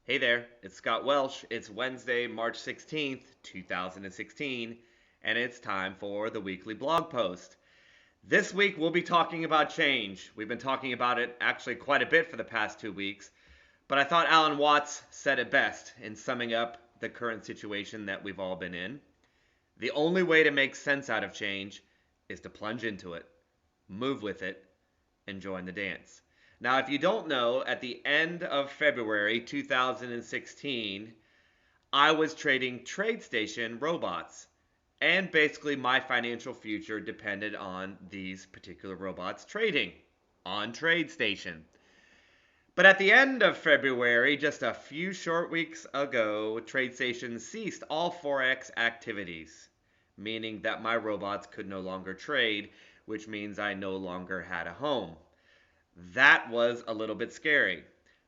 Hey there, it's Scott Welsh. It's Wednesday, March 16th, 2016, and it's time for the weekly blog post. This week we'll be talking about change. We've been talking about it actually quite a bit for the past 2 weeks, but I thought Alan Watts said it best in summing up the current situation that we've all been in. The only way to make sense out of change is to plunge into it, move with it, and join the dance. Now, if you don't know, at the end of February 2016, I was trading TradeStation robots. And basically, my financial future depended on these particular robots trading on TradeStation. But at the end of February, just a few short weeks ago, TradeStation ceased all Forex activities, meaning that my robots could no longer trade, which means I no longer had a home. That was a little bit scary.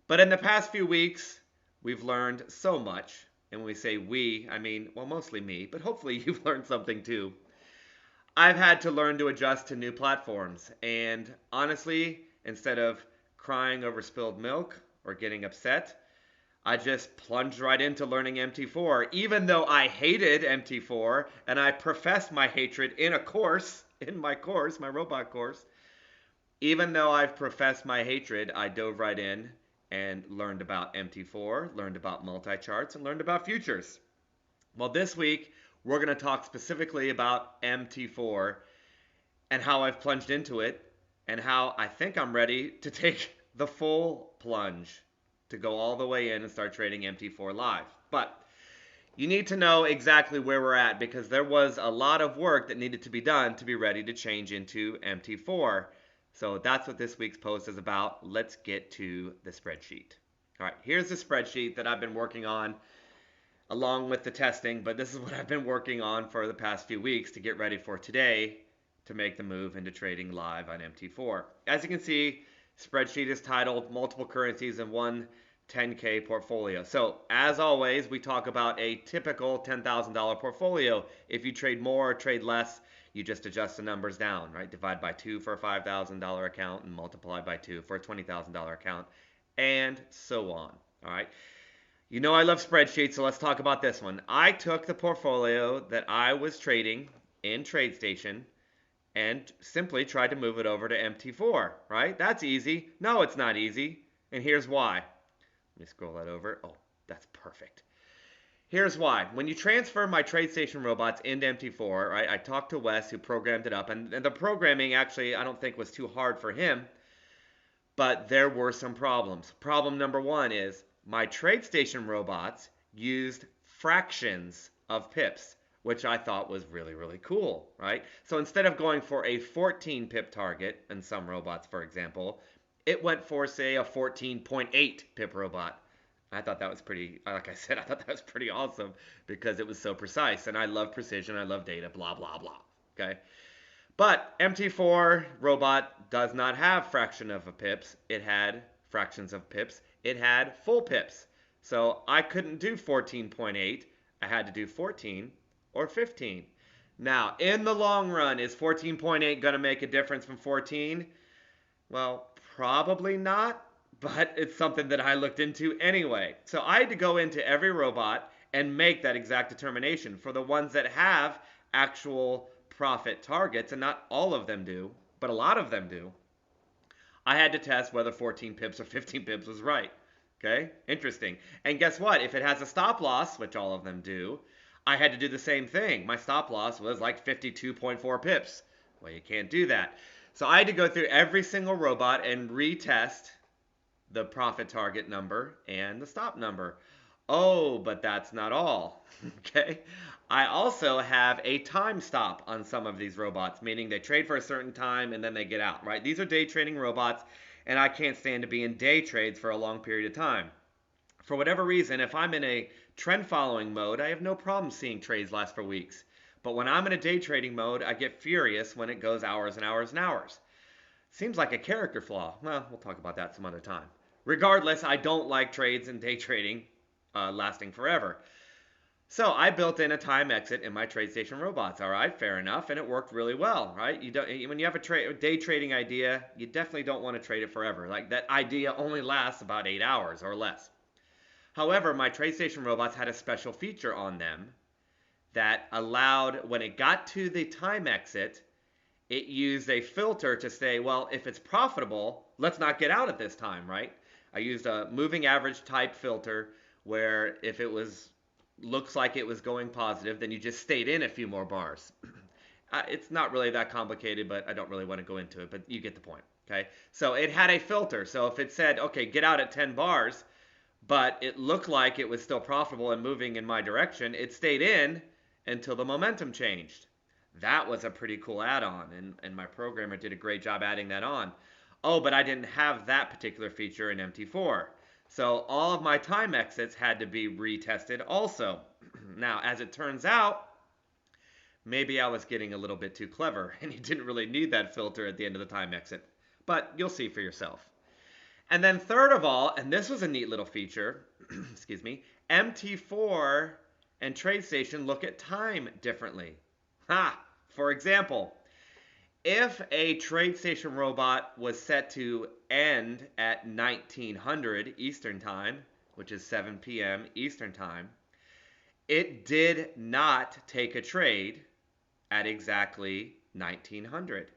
But in the past few weeks, we've learned so much. And when we say we, I mean, well, mostly me, but hopefully you've learned something too. I've had to learn to adjust to new platforms. And honestly, instead of crying over spilled milk or getting upset, I just plunged right into learning MT4, even though I hated MT4 and I professed my hatred in a course, in my course, my robot course. Even though I've professed my hatred, I dove right in and learned about MT4, learned about multi-charts, and learned about futures. Well, this week, we're going to talk specifically about MT4 and how I've plunged into it and how I think I'm ready to take the full plunge to go all the way in and start trading MT4 live. But you need to know exactly where we're at because there was a lot of work that needed to be done to be ready to change into MT4. So that's what this week's post is about. Let's get to the spreadsheet. All right, here's the spreadsheet that I've been working on along with the testing, but this is what I've been working on for the past few weeks to get ready for today to make the move into trading live on MT4. As you can see, spreadsheet is titled Multiple Currencies in One 10K Portfolio. So as always, we talk about a typical $10,000 portfolio. If you trade more or trade less, you just adjust the numbers down, right? Divide by 2 for a $5,000 account and multiply by 2 for a $20,000 account, and so on, all right? You know I love spreadsheets, so let's talk about this one. I took the portfolio that I was trading in TradeStation and simply tried to move it over to MT4, right? That's easy. No, it's not easy, and here's why. Let me scroll that over. Oh, that's perfect. Here's why. When you transfer my TradeStation robots into MT4, right, I talked to Wes, who programmed it up, and the programming actually I don't think was too hard for him, but there were some problems. Problem number one is my TradeStation robots used fractions of pips, which I thought was really, really cool, right? So instead of going for a 14 pip target in some robots, for example, it went for, say, a 14.8 pip robot. I thought that was pretty, like I said, I thought that was pretty awesome because it was so precise. And I love precision, I love data, blah, blah, blah. Okay. But MT4 robot does not have fraction of a pips. It had fractions of pips. It had full pips. So I couldn't do 14.8. I had to do 14 or 15. Now, in the long run, is 14.8 going to make a difference from 14? Well, probably not, but it's something that I looked into anyway. So I had to go into every robot and make that exact determination for the ones that have actual profit targets, and not all of them do, but a lot of them do. I had to test whether 14 pips or 15 pips was right. Okay, interesting. And guess what? If it has a stop loss, which all of them do, I had to do the same thing. My stop loss was like 52.4 pips. Well, you can't do that. So I had to go through every single robot and retest the profit target number and the stop number. Oh, but that's not all. Okay. I also have a time stop on some of these robots, meaning they trade for a certain time and then they get out, right? These are day trading robots, and I can't stand to be in day trades for a long period of time. For whatever reason, if I'm in a trend following mode, I have no problem seeing trades last for weeks. But when I'm in a day trading mode, I get furious when it goes hours and hours and hours. Seems like a character flaw. Well, we'll talk about that some other time. Regardless, I don't like trades and day trading lasting forever. So I built in a time exit in my TradeStation robots. All right, fair enough, and it worked really well, right? You don't when you have a day trading idea, you definitely don't want to trade it forever. Like that idea only lasts about 8 hours or less. However, my TradeStation robots had a special feature on them that allowed, when it got to the time exit, it used a filter to say, well, if it's profitable, let's not get out at this time, right? I used a moving average type filter where if it was looks like it was going positive, then you just stayed in a few more bars. It's not really that complicated, but I don't really want to go into it, but you get the point. Okay, so it had a filter. So if it said, okay, get out at 10 bars, but it looked like it was still profitable and moving in my direction, it stayed in until the momentum changed. That was a pretty cool add-on, and my programmer did a great job adding that on. Oh, but I didn't have that particular feature in MT4. So all of my time exits had to be retested also. Now, as it turns out, maybe I was getting a little bit too clever, and you didn't really need that filter at the end of the time exit. But you'll see for yourself. And then third of all, and this was a neat little feature, excuse me, MT4 and TradeStation look at time differently. For example, if a TradeStation robot was set to end at 1900 Eastern Time, which is 7 p.m. Eastern Time, it did not take a trade at exactly 1900.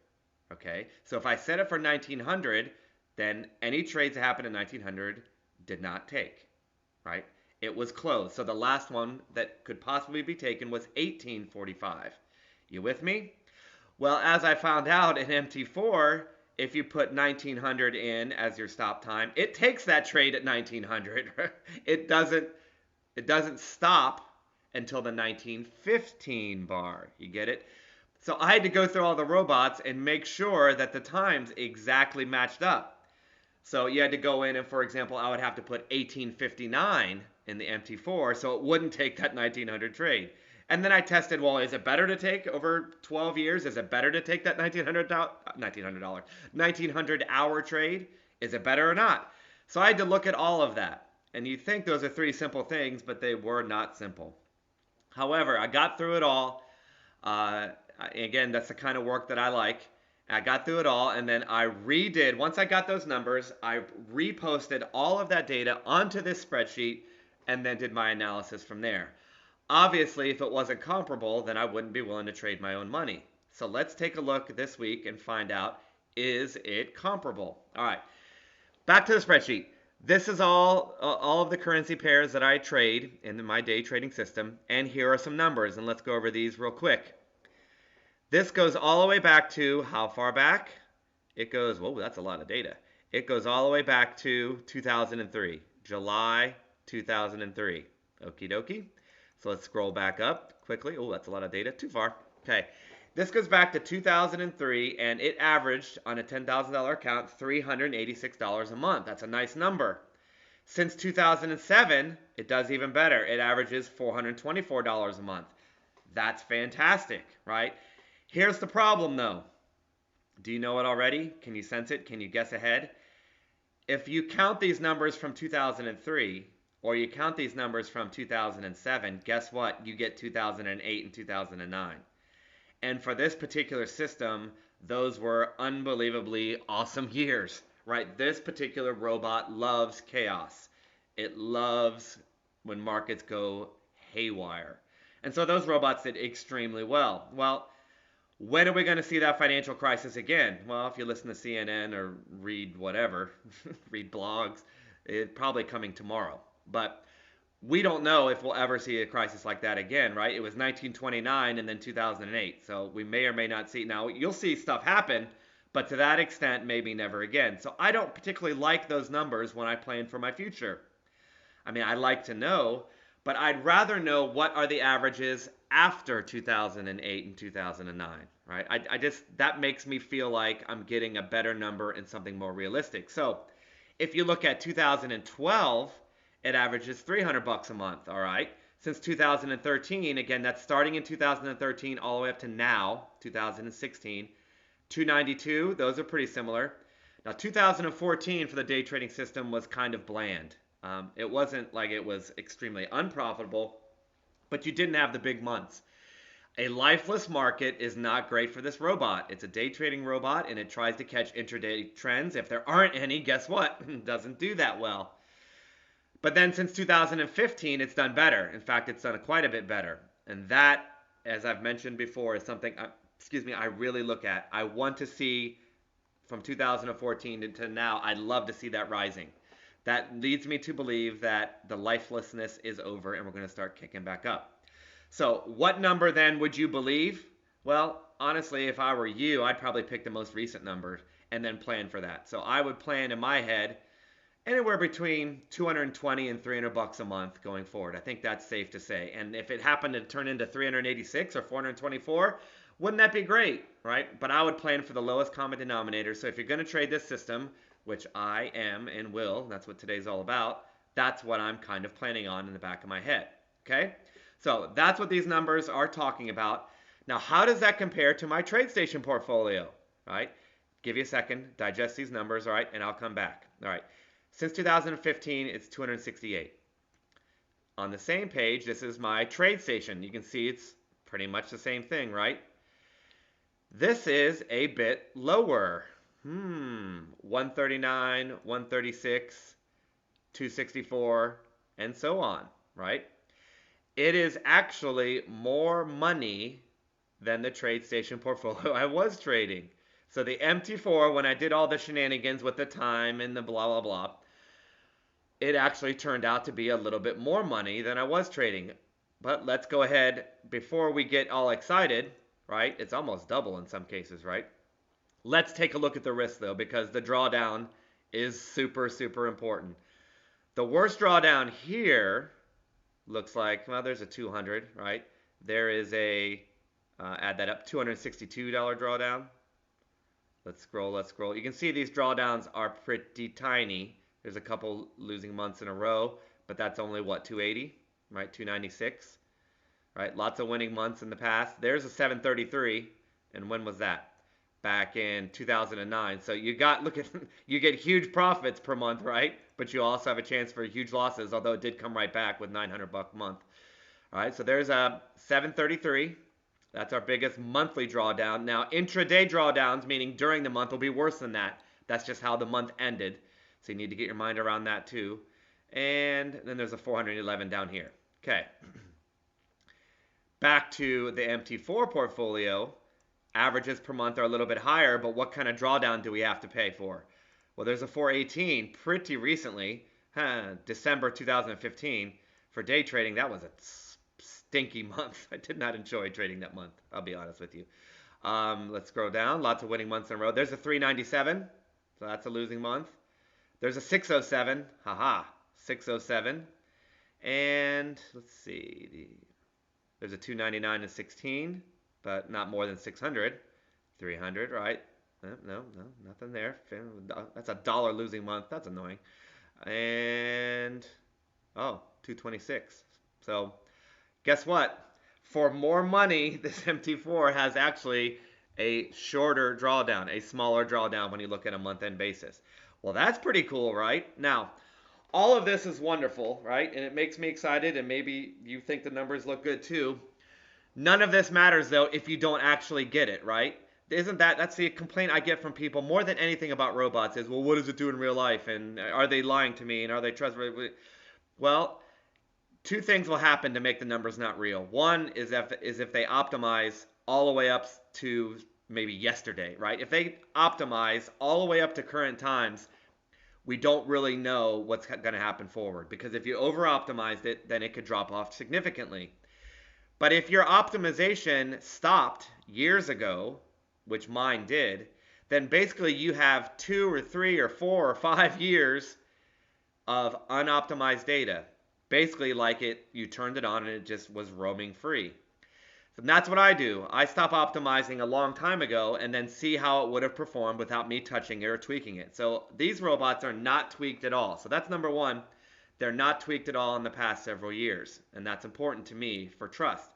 Okay, so if I set it for 1900, then any trades that happened at 1900 did not take, right? It was closed. So the last one that could possibly be taken was 1845. You with me? Well, as I found out in MT4, if you put 1900 in as your stop time, it takes that trade at 1900. It doesn't stop until the 1915 bar. You get it? So I had to go through all the robots and make sure that the times exactly matched up. So you had to go in and, for example, I would have to put 1859 in the MT4 so it wouldn't take that 1900 trade. And then I tested, well, is it better to take over 12 years? Is it better to take that $1900 hour trade? Is it better or not? So I had to look at all of that. And you think those are three simple things, but they were not simple. However, I got through it all. Again, that's the kind of work that I like. I got through it all, and then I redid, once I got those numbers, I reposted all of that data onto this spreadsheet and then did my analysis from there. Obviously, if it wasn't comparable, then I wouldn't be willing to trade my own money. So let's take a look this week and find out, is it comparable? All right, back to the spreadsheet. This is all of the currency pairs that I trade in my day trading system, and here are some numbers, and let's go over these real quick. This goes all the way back to how far back? It goes, whoa, that's a lot of data. It goes all the way back to 2003, July 2003. Okie dokie. So let's scroll back up quickly. Oh, that's a lot of data. Too far. Okay. This goes back to 2003, and it averaged on a $10,000 account $386 a month. That's a nice number. Since 2007, it does even better. It averages $424 a month. That's fantastic, right? Here's the problem, though. Do you know it already? Can you sense it? Can you guess ahead? If you count these numbers from 2003, or you count these numbers from 2007, guess what? You get 2008 and 2009. And for this particular system, those were unbelievably awesome years, right? This particular robot loves chaos. It loves when markets go haywire. And so those robots did extremely well. Well, when are we going to see that financial crisis again? Well, if you listen to CNN or read whatever, read blogs, it's probably coming tomorrow. But we don't know if we'll ever see a crisis like that again, right? It was 1929 and then 2008. So we may or may not see. Now, you'll see stuff happen, but to that extent, maybe never again. So I don't particularly like those numbers when I plan for my future. I mean, I like to know, but I'd rather know what are the averages after 2008 and 2009, right? I just, that makes me feel like I'm getting a better number and something more realistic. So if you look at 2012, it averages $300 a month, all right? Since 2013, again, that's starting in 2013 all the way up to now, 2016, 292, those are pretty similar. Now, 2014 for the day trading system was kind of bland. It wasn't like it was extremely unprofitable, but you didn't have the big months. A lifeless market is not great for this robot. It's a day trading robot, and it tries to catch intraday trends. If there aren't any, guess what? It doesn't do that well. But then since 2015, it's done better. In fact, it's done quite a bit better. And that, as I've mentioned before, is something, I really look at. I want to see from 2014 to now, I'd love to see that rising. That leads me to believe that the lifelessness is over and we're going to start kicking back up. So, what number then would you believe? Well, honestly, if I were you, I'd probably pick the most recent number and then plan for that. So, I would plan in my head anywhere between 220 and 300 bucks a month going forward. I think that's safe to say. And if it happened to turn into 386 or 424, wouldn't that be great, right? But I would plan for the lowest common denominator. So if you're going to trade this system, which I am and will, that's what today's all about, that's what I'm kind of planning on in the back of my head, okay? So that's what these numbers are talking about. Now, how does that compare to my TradeStation portfolio, right? Give you a second, digest these numbers, all right, and I'll come back, all right. Since 2015, it's 268. On the same page, this is my TradeStation. You can see it's pretty much the same thing, right? This is a bit lower. 139, 136, 264, and so on, right? It is actually more money than the TradeStation portfolio I was trading. So the MT4, when I did all the shenanigans with the time and the blah, blah, blah, it actually turned out to be a little bit more money than I was trading. But let's go ahead, before we get all excited, right? It's almost double in some cases, right? Let's take a look at the risk, though, because the drawdown is super, super important. The worst drawdown here looks like, well, there's a 200, right? There is a, add that up, $262 drawdown. Let's scroll, let's scroll. You can see these drawdowns are pretty tiny. There's a couple losing months in a row, but that's only, what, 280, right? 296, right? Lots of winning months in the past. There's a 733, and when was that? Back in 2009. So you got, look at, you get huge profits per month, right? But you also have a chance for huge losses, although it did come right back with $900 a month. All right, so there's a 733. That's our biggest monthly drawdown. Now, intraday drawdowns, meaning during the month, will be worse than that. That's just how the month ended. So you need to get your mind around that too. And then there's a 411 down here. Okay. Back to the MT4 portfolio. Averages per month are a little bit higher, but what kind of drawdown do we have to pay for? Well, there's a 418 pretty recently, December 2015. For day trading, that was a stinky month. I did not enjoy trading that month, I'll be honest with you. Let's scroll down. Lots of winning months in a row. There's a 397, so that's a losing month. There's a 607, haha, 607. And let's see, there's a 299 and 16. But not more than 600. 300, right? No, nothing there. That's a dollar losing month. That's annoying. And, 226. So, guess what? For more money, this MT4 has actually a shorter drawdown, a smaller drawdown when you look at a month-end basis. Well, that's pretty cool, right? Now, all of this is wonderful, right? And it makes me excited, and maybe you think the numbers look good too. None of this matters, though, if you don't actually get it, right? That's the complaint I get from people more than anything about robots is, well, what does it do in real life? And are they lying to me? And are they trustworthy? Well, two things will happen to make the numbers not real. One is if they optimize all the way up to maybe yesterday, right? If they optimize all the way up to current times, we don't really know what's going to happen forward. Because if you over-optimized it, then it could drop off significantly. But if your optimization stopped years ago, which mine did, then basically you have 2 or 3 or 4 or 5 years of unoptimized data. Basically like you turned it on and it just was roaming free. And that's what I do. I stop optimizing a long time ago and then see how it would have performed without me touching it or tweaking it. So these robots are not tweaked at all. So that's number one. They're not tweaked at all in the past several years. And that's important to me for trust.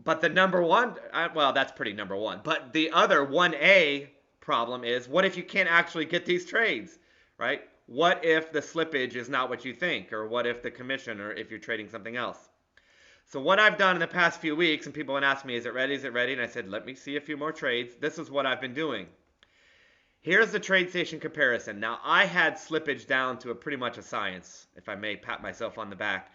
But the number one, well, that's pretty number one. But the other 1A problem is, what if you can't actually get these trades, right? What if the slippage is not what you think? Or what if the commission, or if you're trading something else? So what I've done in the past few weeks, and people have asked me, is it ready, is it ready? And I said, let me see a few more trades. This is what I've been doing. Here's the trade station comparison. Now, I had slippage down to pretty much a science, if I may pat myself on the back.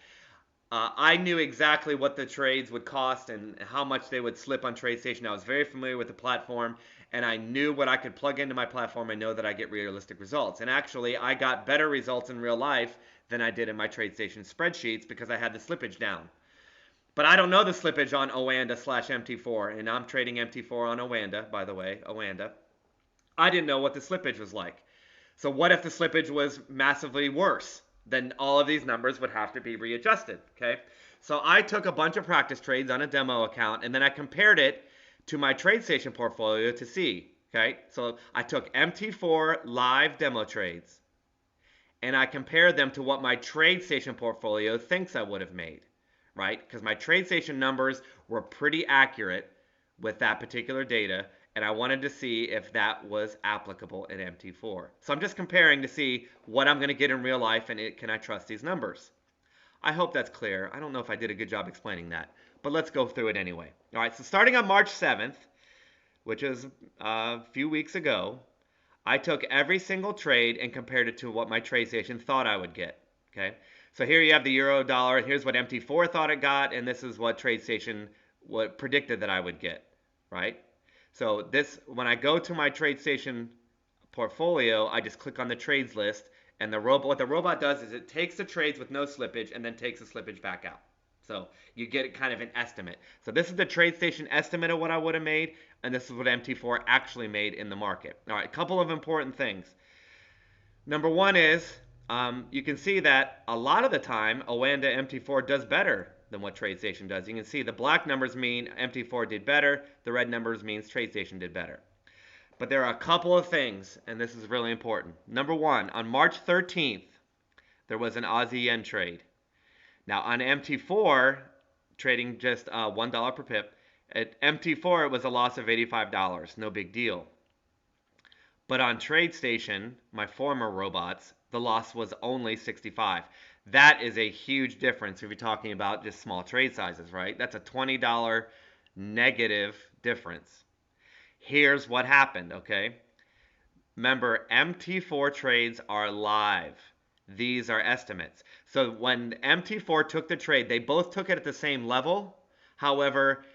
I knew exactly what the trades would cost and how much they would slip on TradeStation. I was very familiar with the platform, and I knew what I could plug into my platform and know that I get realistic results. And actually, I got better results in real life than I did in my TradeStation spreadsheets because I had the slippage down. But I don't know the slippage on Oanda/MT4, and I'm trading MT4 on Oanda, by the way, Oanda. I didn't know what the slippage was like. So what if the slippage was massively worse? Then all of these numbers would have to be readjusted, okay? So I took a bunch of practice trades on a demo account, and then I compared it to my TradeStation portfolio to see, okay? So I took MT4 live demo trades, and I compared them to what my TradeStation portfolio thinks I would have made, right? Because my TradeStation numbers were pretty accurate with that particular data, and I wanted to see if that was applicable in MT4. So I'm just comparing to see what I'm going to get in real life and can I trust these numbers. I hope that's clear. I don't know if I did a good job explaining that, but let's go through it anyway. All right, so starting on March 7th, which is a few weeks ago, I took every single trade and compared it to what my TradeStation thought I would get. Okay, so here you have the euro dollar. Here's what MT4 thought it got, and this is what TradeStation predicted that I would get, right? So this, when I go to my TradeStation portfolio, I just click on the trades list, and what the robot does is it takes the trades with no slippage and then takes the slippage back out. So you get kind of an estimate. So this is the TradeStation estimate of what I would have made, and this is what MT4 actually made in the market. All right, a couple of important things. Number one is you can see that a lot of the time, Oanda MT4 does better than what TradeStation does. You can see the black numbers mean MT4 did better. The red numbers means TradeStation did better. But there are a couple of things, and this is really important. Number one, on March 13th, there was an Aussie yen trade. Now on MT4, trading just $1 per pip, at MT4 it was a loss of $85. No big deal. But on TradeStation, my former robots, the loss was only 65. That is a huge difference if you're talking about just small trade sizes, right? That's a $20 negative difference. Here's what happened, okay? Remember, MT4 trades are live. These are estimates. So when MT4 took the trade, they both took it at the same level. However,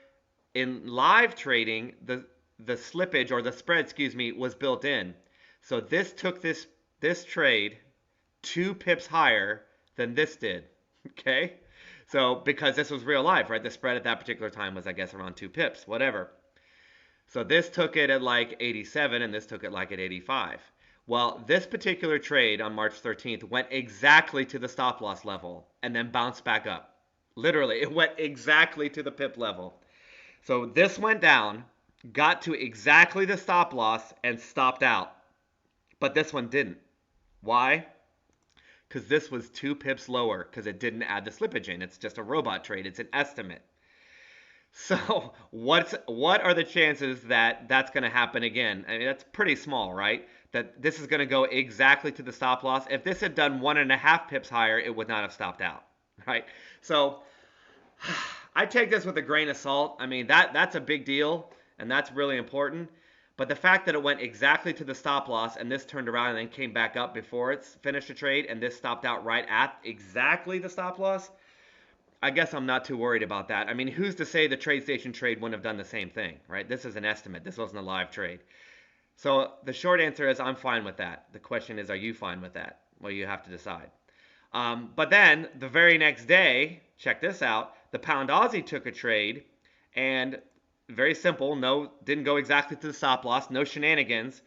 in live trading, the slippage or the spread, was built in. So this took this trade 2 pips higher than this did. Okay? So because this was real life, right? The spread at that particular time was, I guess, around 2 pips, whatever. So this took it at like 87 and this took it like at 85. Well, this particular trade on March 13th went exactly to the stop loss level and then bounced back up. Literally, it went exactly to the pip level. So this went down, got to exactly the stop loss, and stopped out. But this one didn't. Why? Because this was 2 pips lower because it didn't add the slippage in. It's just a robot trade. It's an estimate. So what are the chances that that's going to happen again? I mean, that's pretty small, right? That this is going to go exactly to the stop loss. If this had done 1.5 pips higher, it would not have stopped out, right? So I take this with a grain of salt. I mean, that's a big deal, and that's really important. But the fact that it went exactly to the stop loss, and this turned around and then came back up before it's finished a trade, and this stopped out right at exactly the stop loss, I guess I'm not too worried about that. I mean, who's to say the TradeStation trade wouldn't have done the same thing, right? This is an estimate. This wasn't a live trade. So the short answer is I'm fine with that. The question is, are you fine with that? Well, you have to decide. But then the very next day, check this out, the pound Aussie took a trade, and very simple, didn't go exactly to the stop loss, no shenanigans.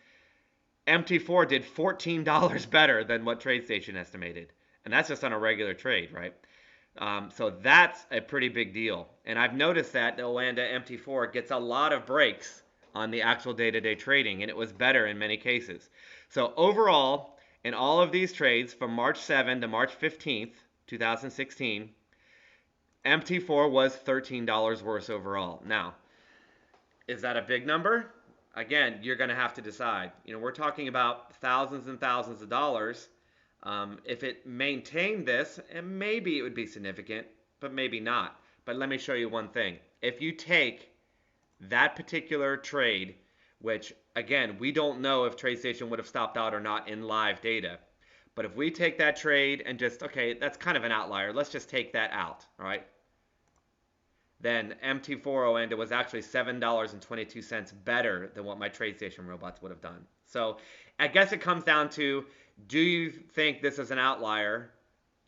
MT4 did $14 better than what TradeStation estimated. And that's just on a regular trade, right? So that's a pretty big deal. And I've noticed that the Oanda MT4 gets a lot of breaks on the actual day-to-day trading, and it was better in many cases. So overall, in all of these trades from March 7 to March 15th, 2016, MT4 was $13 worse overall. Now, is that a big number? Again, you're going to have to decide. We're talking about thousands and thousands of dollars. If it maintained this, and maybe it would be significant, but maybe not. But let me show you one thing. If you take that particular trade which again, we don't know if TradeStation would have stopped out or not in live data. But if we take that trade and just, okay, that's kind of an outlier. Let's just take that out, all right? Then MT4 Oanda was actually $7.22 better than what my TradeStation robots would have done. So I guess it comes down to, do you think this is an outlier,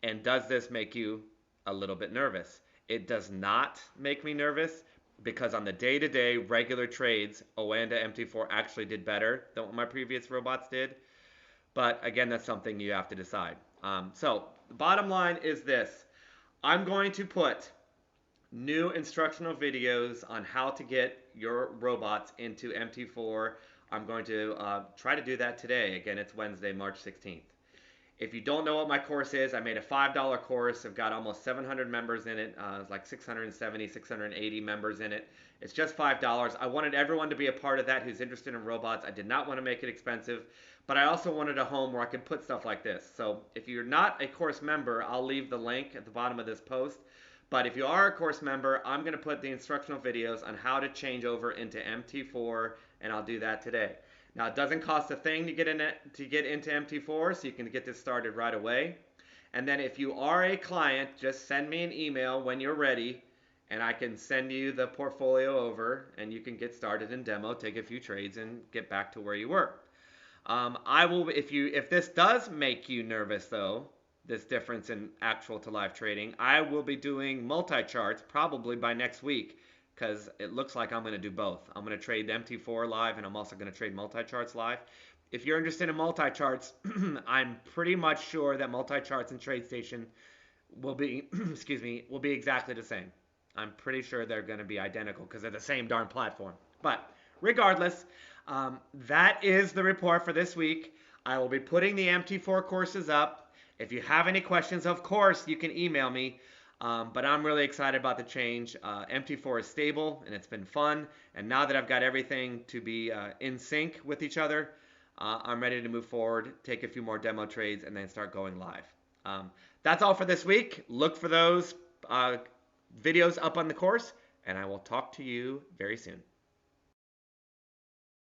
and does this make you a little bit nervous? It does not make me nervous because on the day-to-day regular trades, Oanda MT4 actually did better than what my previous robots did. But again, that's something you have to decide. So the bottom line is this. I'm going to put new instructional videos on how to get your robots into MT4. I'm going to try to do that today. Again, it's Wednesday, March 16th. If you don't know what my course is, I made a $5 course. I've got almost 700 members in it. It's like 670, 680 members in it. It's just $5. I wanted everyone to be a part of that who's interested in robots. I did not want to make it expensive, but I also wanted a home where I could put stuff like this. So if you're not a course member, I'll leave the link at the bottom of this post. But if you are a course member, I'm going to put the instructional videos on how to change over into MT4, and I'll do that today. Now, it doesn't cost a thing to get into MT4, so you can get this started right away. And then if you are a client, just send me an email when you're ready, and I can send you the portfolio over, and you can get started in demo, take a few trades, and get back to where you were. I will, if this does make you nervous though, this difference in actual to live trading, I will be doing multi-charts probably by next week, because it looks like I'm going to do both. I'm going to trade MT4 live, and I'm also going to trade multi-charts live. If you're interested in multi-charts, I'm pretty much sure that multi-charts and TradeStation will be, excuse me, will be exactly the same. I'm pretty sure they're going to be identical because they're the same darn platform. But regardless, that is the report for this week. I will be putting the MT4 courses up. If you have any questions, of course, you can email me. But I'm really excited about the change. MT4 is stable, and it's been fun. And now that I've got everything to be in sync with each other, I'm ready to move forward, take a few more demo trades, and then start going live. That's all for this week. Look for those videos up on the course, and I will talk to you very soon.